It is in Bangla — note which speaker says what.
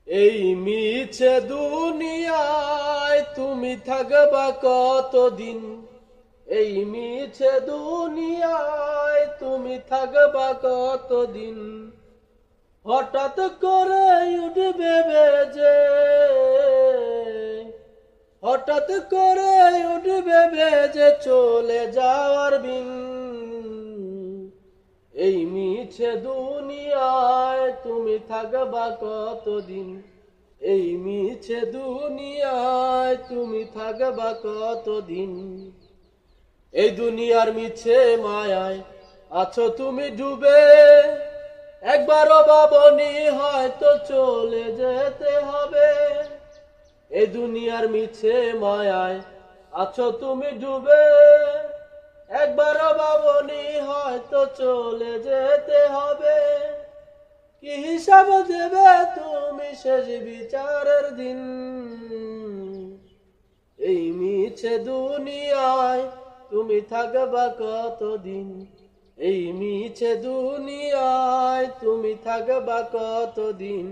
Speaker 1: এই মিছে দুনিয়ায় তুমি থাকবা কতদিন? এই মিছে দুনিয়ায় তুমি থাকবা কতদিন? হঠাৎ করে উঠবে বেজে, হঠাৎ করে উঠবে বেজে চলে যাওয়ার বিন। এই মিছে দুনিয়ায় তুমি থাকবা কতদিন? এই মিছে দুনিয়ায় তুমি থাকবা কতদিন? এই দুনিয়ার মিছে মায়ায় আছো তুমি ডুবে, একবারও ভাবনি হয়তো চলে যেতে হবে। এই দুনিয়ার মিছে মায়ায় আছো তুমি ডুবে, একবারও ভাবনি হয়তো চলে যেতে হবে। কি হিসাব দেবে তুমি শেষ বিচারের দিন? এই মিছে দুনিয়ায় তুমি থাকবা কতদিন? এই মিছে দুনিয়ায় তুমি থাকবা কতদিন?